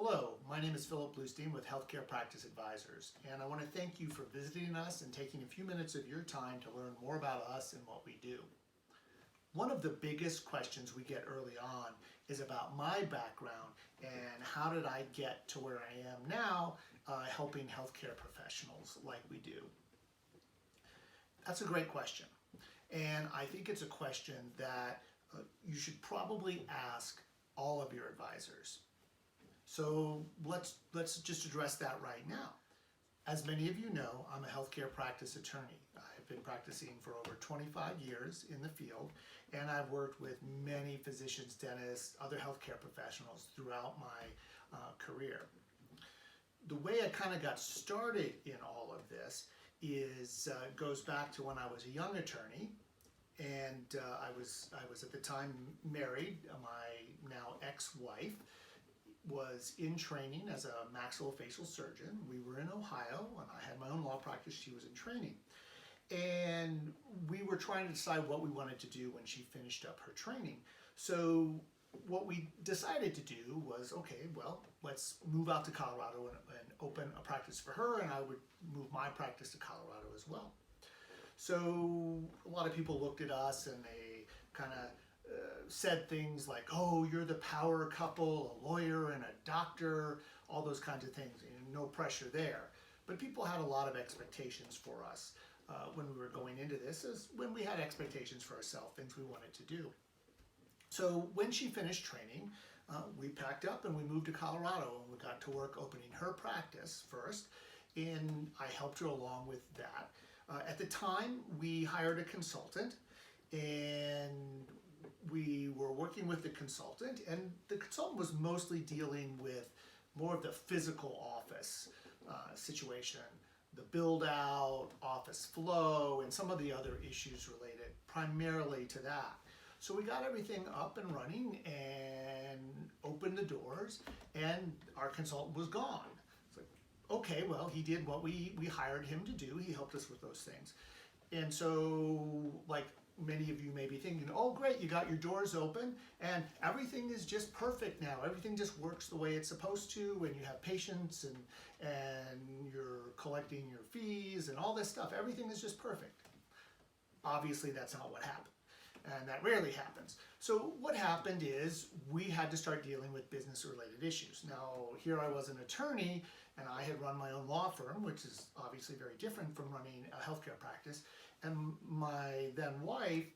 Hello, my name is Philip Bluestein with Healthcare Practice Advisors, and I want to thank you for visiting us and taking a few minutes of your time to learn more about us and what we do. One of the biggest questions we get early on is about my background and how did I get to where I am now helping healthcare professionals like we do. That's a great question, and I think it's a question that you should probably ask all of your advisors. So let's just address that right now. As many of you know, I'm a healthcare practice attorney. I've been practicing for over 25 years in the field, and I've worked with many physicians, dentists, other healthcare professionals throughout my career. The way I kind of got started in all of this is goes back to when I was a young attorney, and I was at the time married. My now ex-wife was in training as a maxillofacial surgeon. We were in Ohio, and I had my own law practice. She was in training. And we were trying to decide what we wanted to do when she finished up her training. So what we decided to do was, okay, well, let's move out to Colorado and open a practice for her, and I would move my practice to Colorado as well. So a lot of people looked at us and they kind of said things like, oh, you're the power couple, a lawyer and a doctor, all those kinds of things, and no pressure there. But people had a lot of expectations for us when we were going into this, as when we had expectations for ourselves, things we wanted to do. So when she finished training, we packed up and we moved to Colorado, and we got to work opening her practice first, and I helped her along with that. At the time, we hired a consultant, and we were working with the consultant, and the consultant was mostly dealing with more of the physical office situation, the build out, office flow, and some of the other issues related primarily to that. So we got everything up and running and opened the doors, and our consultant was gone. It's like, okay, well, he did what we hired him to do. He helped us with those things. And so, like, many of you may be thinking, oh great, you got your doors open and everything is just perfect now. Everything just works the way it's supposed to, and you have patients and you're collecting your fees and all this stuff. Everything is just perfect. Obviously that's not what happened, and that rarely happens. So what happened is we had to start dealing with business related issues. Now here I was an attorney, and I had run my own law firm, which is obviously very different from running a healthcare practice. And my then wife,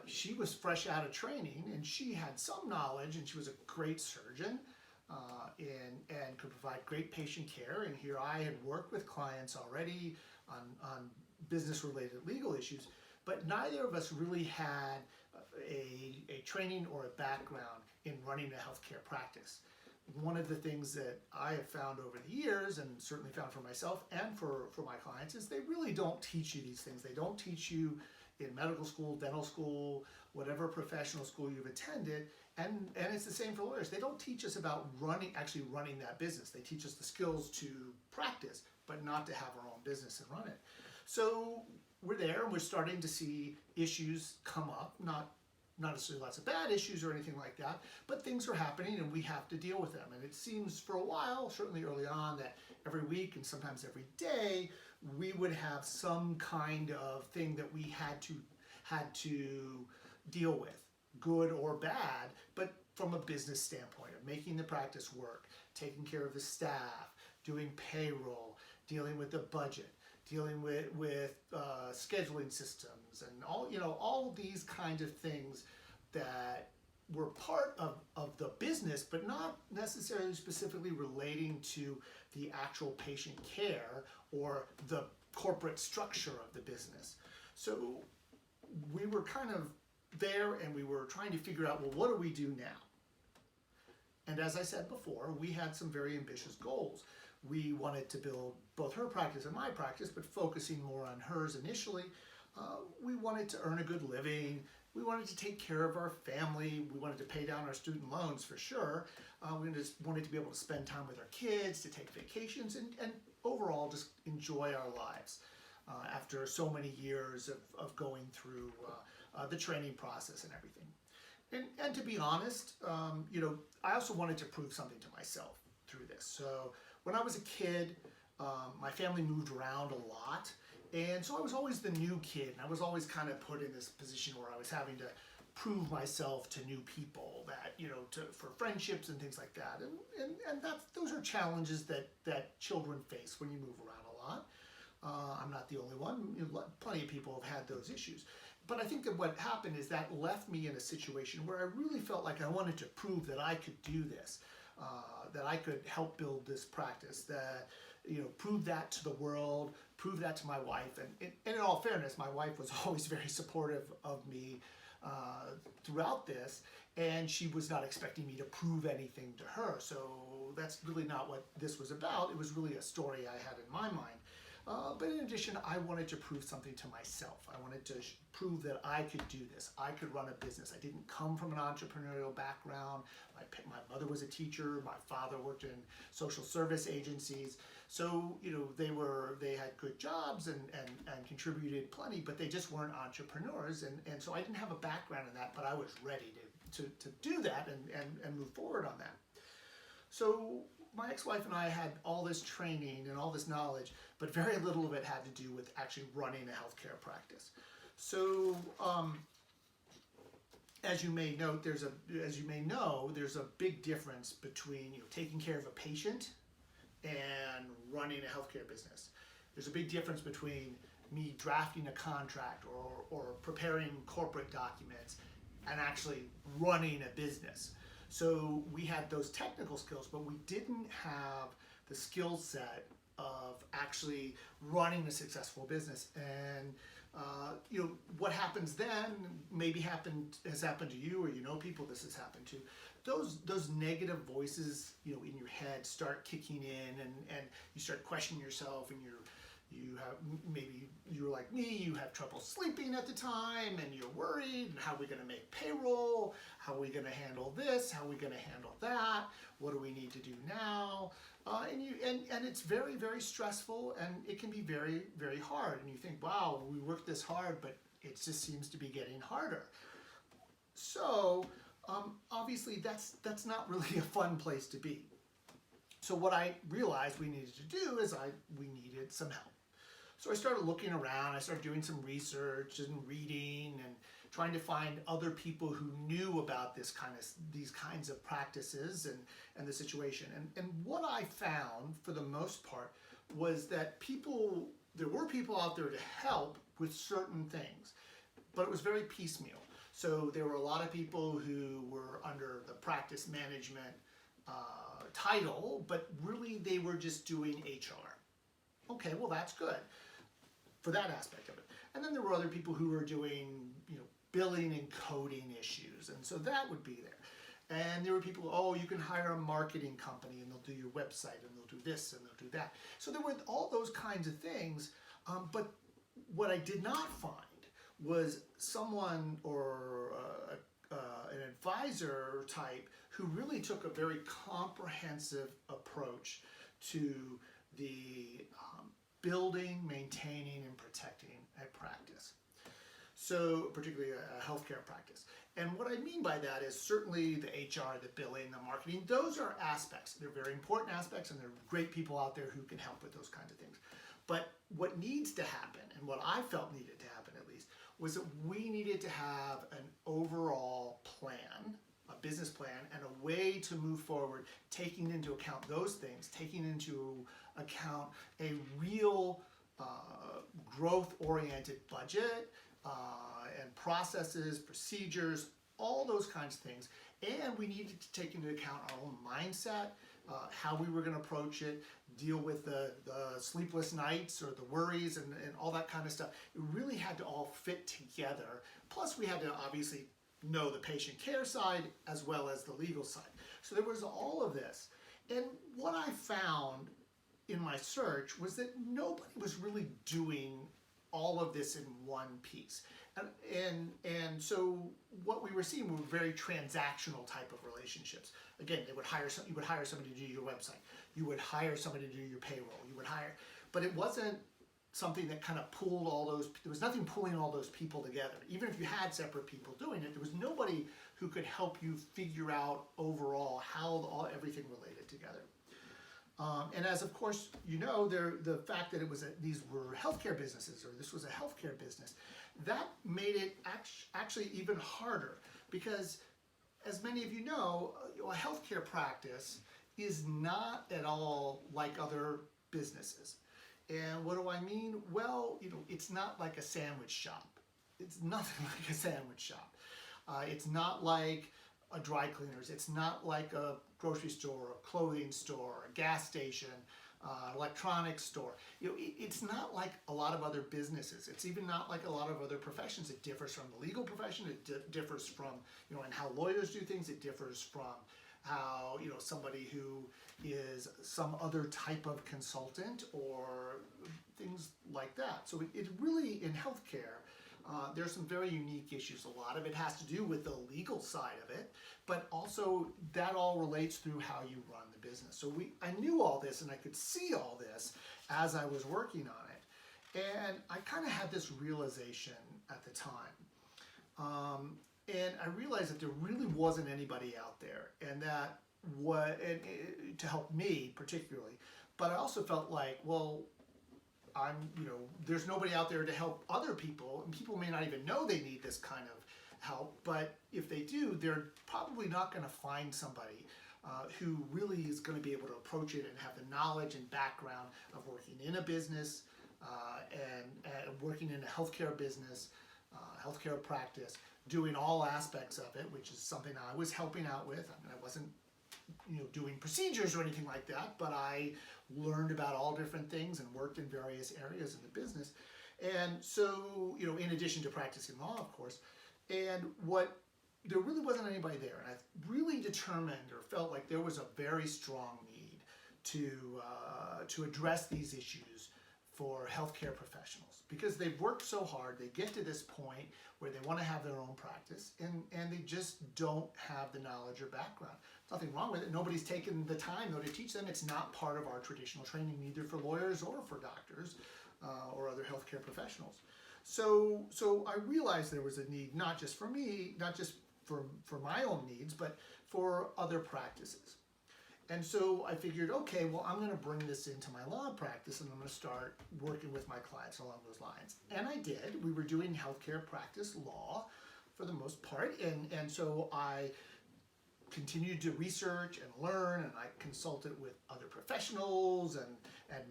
she was fresh out of training, and she had some knowledge, and she was a great surgeon and could provide great patient care. And here I had worked with clients already on business-related legal issues, but neither of us really had a training or a background in running a healthcare practice. One of the things that I have found over the years, and certainly found for myself and for my clients, is they really don't teach you these things. They don't teach you in medical school, dental school, whatever professional school you've attended, and it's the same for lawyers. They don't teach us about actually running that business. They teach us the skills to practice, but not to have our own business and run it. So we're there, and we're starting to see issues come up, not necessarily lots of bad issues or anything like that, but things are happening and we have to deal with them. And it seems for a while, certainly early on, that every week and sometimes every day, we would have some kind of thing that we had to deal with, good or bad, but from a business standpoint of making the practice work, taking care of the staff, doing payroll, dealing with the budget, dealing with scheduling systems, and all these kinds of things that were part of the business, but not necessarily specifically relating to the actual patient care or the corporate structure of the business. So we were kind of there, and we were trying to figure out, well, what do we do now? And as I said before, we had some very ambitious goals. We wanted to build both her practice and my practice, but focusing more on hers initially. We wanted to earn a good living. We wanted to take care of our family. We wanted to pay down our student loans for sure. We just wanted to be able to spend time with our kids, to take vacations, and overall just enjoy our lives after so many years of going through the training process and everything. And to be honest, I also wanted to prove something to myself through this. So when I was a kid, my family moved around a lot, and so I was always the new kid, and I was always kind of put in this position where I was having to prove myself to new people, that, you know, for friendships and things like that. And those are challenges that children face when you move around a lot. I'm not the only one. You know, plenty of people have had those issues. But I think that what happened is that left me in a situation where I really felt like I wanted to prove that I could do this, that I could help build this practice, that, you know, prove that to the world, prove that to my wife. And in all fairness, my wife was always very supportive of me throughout this, and she was not expecting me to prove anything to her. So that's really not what this was about. It was really a story I had in my mind. But in addition, I wanted to prove something to myself. I wanted to prove that I could do this. I could run a business. I didn't come from an entrepreneurial background. My mother was a teacher. My father worked in social service agencies. So, you know, they had good jobs and contributed plenty, but they just weren't entrepreneurs. And so I didn't have a background in that, but I was ready to do that and move forward on that. So my ex-wife and I had all this training and all this knowledge, but very little of it had to do with actually running a healthcare practice. So, as you may know, there's a big difference between, you know, taking care of a patient and running a healthcare business. There's a big difference between me drafting a contract or preparing corporate documents and actually running a business. So we had those technical skills, but we didn't have the skill set of actually running a successful business. And you know, what happens then has happened to you, or you know people this has happened to. Those negative voices, you know, in your head start kicking in, and you start questioning yourself, and maybe you're like me, you have trouble sleeping at the time, and you're worried, and how are we going to make payroll? How are we going to handle this? How are we going to handle that? What do we need to do now? And it's very, very stressful, and it can be very, very hard. And you think, wow, we worked this hard, but it just seems to be getting harder. So obviously that's not really a fun place to be. So what I realized we needed to do is we needed some help. So I started looking around, I started doing some research and reading and trying to find other people who knew about these kinds of practices and the situation. And what I found, for the most part, was that there were people out there to help with certain things, but it was very piecemeal. So there were a lot of people who were under the practice management title, but really they were just doing HR. Okay, well that's good for that aspect of it. And then there were other people who were doing, you know, billing and coding issues, and so that would be there. And there were people, oh, you can hire a marketing company and they'll do your website and they'll do this and they'll do that. So there were all those kinds of things, but what I did not find was someone or an advisor type who really took a very comprehensive approach to the building, maintaining, and protecting a practice. So particularly a healthcare practice. And what I mean by that is certainly the HR, the billing, the marketing, those are aspects. They're very important aspects, and there are great people out there who can help with those kinds of things. But what needs to happen, and what I felt needed to happen at least, was that we needed to have an overall plan, a business plan, and a way to move forward, taking into account those things, taking into account a real growth-oriented budget, and processes, procedures, all those kinds of things. And we needed to take into account our own mindset, how we were going to approach it, deal with the sleepless nights or the worries and all that kind of stuff. It really had to all fit together. Plus, we had to obviously know the patient care side as well as the legal side. So there was all of this. And what I found in my search was that nobody was really doing all of this in one piece. And so what we were seeing were very transactional type of relationships. Again, you would hire somebody to do your website. You would hire somebody to do your payroll. But it wasn't something that kind of pulled all those, there was nothing pulling all those people together. Even if you had separate people doing it, there was nobody who could help you figure out overall how everything related together. And as of course you know, the fact that these were healthcare businesses, or this was a healthcare business, that made it actually even harder, because as many of you know, a healthcare practice is not at all like other businesses. And what do I mean? Well, it's not like a sandwich shop. It's nothing like a sandwich shop. It's not like a dry cleaners. It's not like a grocery store, a clothing store, a gas station, electronics store. It's not like a lot of other businesses. It's even not like a lot of other professions. It differs from the legal profession. It differs from, and how lawyers do things. It differs from how, somebody who is some other type of consultant or things like that. So it really, in healthcare, there's some very unique issues. A lot of it has to do with the legal side of it, but also that all relates through how you run the business. So I knew all this, and I could see all this as I was working on it. And I kind of had this realization at the time. And I realized that there really wasn't anybody out there, and that to help me particularly. But I also felt like, well, there's nobody out there to help other people, and people may not even know they need this kind of help, but if they do, they're probably not going to find somebody who really is going to be able to approach it and have the knowledge and background of working in a business and working in a healthcare business, healthcare practice, doing all aspects of it, which is something I was helping out with. I mean, I wasn't doing procedures or anything like that, but I learned about all different things and worked in various areas of the business. And so, in addition to practicing law, of course, and there really wasn't anybody there. And I really determined, or felt like there was a very strong need to address these issues for healthcare professionals, because they've worked so hard. They get to this point where they want to have their own practice, and they just don't have the knowledge or background. Nothing wrong with it. Nobody's taken the time, though, to teach them. It's not part of our traditional training, either for lawyers or for doctors or other healthcare professionals. So I realized there was a need, not just for me, not just for my own needs, but for other practices. And so I figured, okay, well, I'm going to bring this into my law practice, and I'm going to start working with my clients along those lines. And I did. We were doing healthcare practice law for the most part, and so I continued to research and learn, and I consulted with other professionals and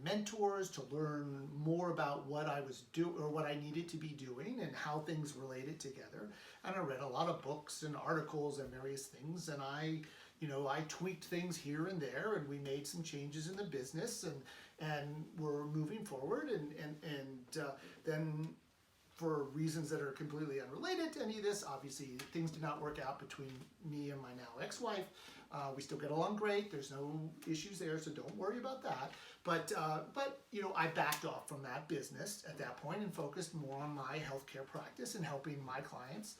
mentors to learn more about what I was doing, or what I needed to be doing, and how things related together. And I read a lot of books and articles and various things, and I tweaked things here and there, and we made some changes in the business, and we're moving forward, and then, for reasons that are completely unrelated to any of this, obviously things did not work out between me and my now ex-wife. We still get along great. There's no issues there, so don't worry about that. But I backed off from that business at that point and focused more on my healthcare practice and helping my clients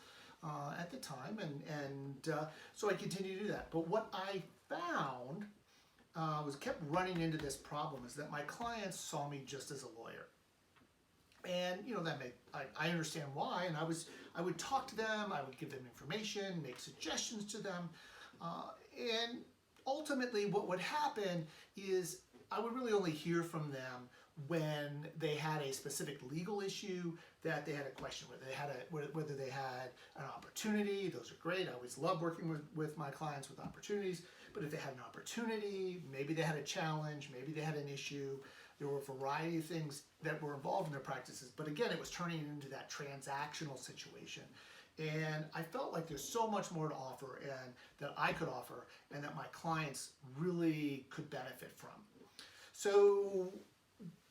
at the time, and so I continued to do that. But what I found kept running into this problem, is that my clients saw me just as a lawyer. And I understand why, and I would talk to them, I would give them information, make suggestions to them, and ultimately what would happen is I would really only hear from them when they had a specific legal issue that they had a question with. Whether they had an opportunity. Those are great. I always love working with my clients with opportunities. But if they had an opportunity, maybe they had a challenge, maybe they had an issue. There were a variety of things that were involved in their practices. But again, it was turning into that transactional situation. And I felt like there's so much more to offer, and that I could offer, and that my clients really could benefit from. So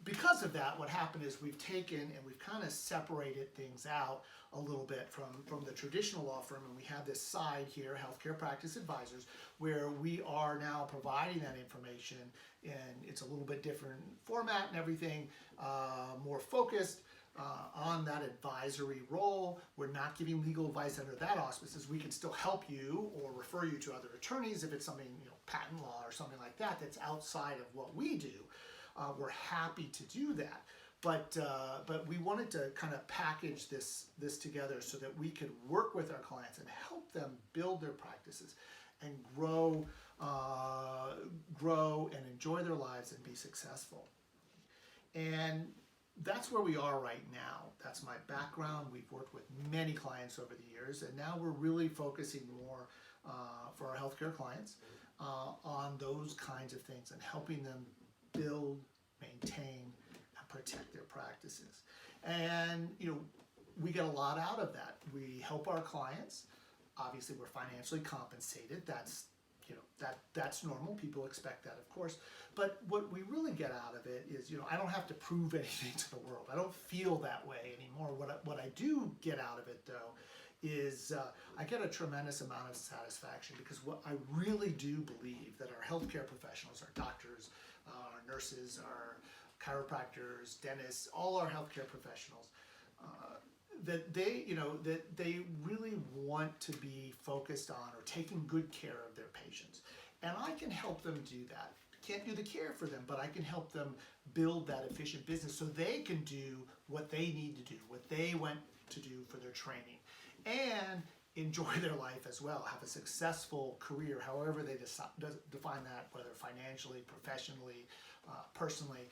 because of that, what happened is we've taken and we've kind of separated things out a little bit from the traditional law firm, and we have this side here, Healthcare Practice Advisors, where we are now providing that information, and it's a little bit different format and everything, more focused on that advisory role. We're not giving legal advice under that auspices. We can still help you or refer you to other attorneys if it's something, patent law or something like that that's outside of what we do. We're happy to do that, but we wanted to kind of package this together so that we could work with our clients and help them build their practices and grow grow and enjoy their lives and be successful. And that's where we are right now. That's my background. We've worked with many clients over the years, and now we're really focusing more for our healthcare clients on those kinds of things and helping them build, maintain, and protect their practices. And we get a lot out of that. We help our clients. Obviously, we're financially compensated. That's normal. People expect that, of course. But what we really get out of it is, I don't have to prove anything to the world. I don't feel that way anymore. What I do get out of it, though, is I get a tremendous amount of satisfaction, because what I really do believe that our healthcare professionals, our doctors, our nurses, our chiropractors, dentists, all our healthcare professionals, that they really want to be focused on or taking good care of their patients. And I can help them do that. Can't do the care for them, but I can help them build that efficient business so they can do what they need to do, what they went to do for their training, and enjoy their life as well, have a successful career, however they define that, whether financially, professionally, personally.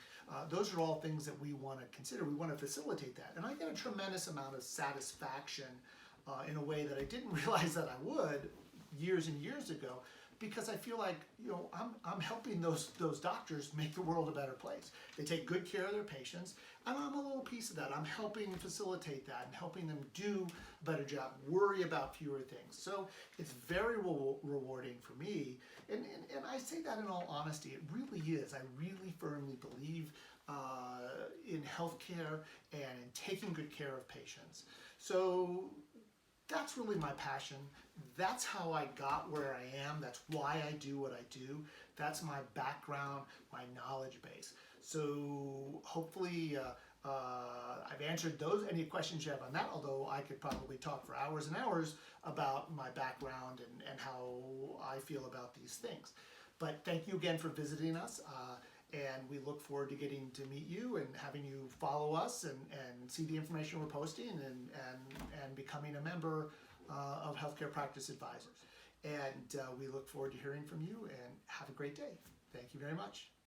Those are all things that we want to consider. We want to facilitate that. And I get a tremendous amount of satisfaction in a way that I didn't realize that I would years and years ago, because I feel like I'm helping those doctors make the world a better place. They take good care of their patients, and I'm a little piece of that. I'm helping facilitate that and helping them do a better job, worry about fewer things. So it's very rewarding for me, and I say that in all honesty. It really is. I really firmly believe in healthcare and in taking good care of patients. So that's really my passion. That's how I got where I am. That's why I do what I do. That's my background, my knowledge base. So hopefully I've answered any questions you have on that, although I could probably talk for hours and hours about my background and how I feel about these things. But thank you again for visiting us. And we look forward to getting to meet you and having you follow us and see the information we're posting and becoming a member of Healthcare Practice Advisors. And we look forward to hearing from you, and have a great day. Thank you very much.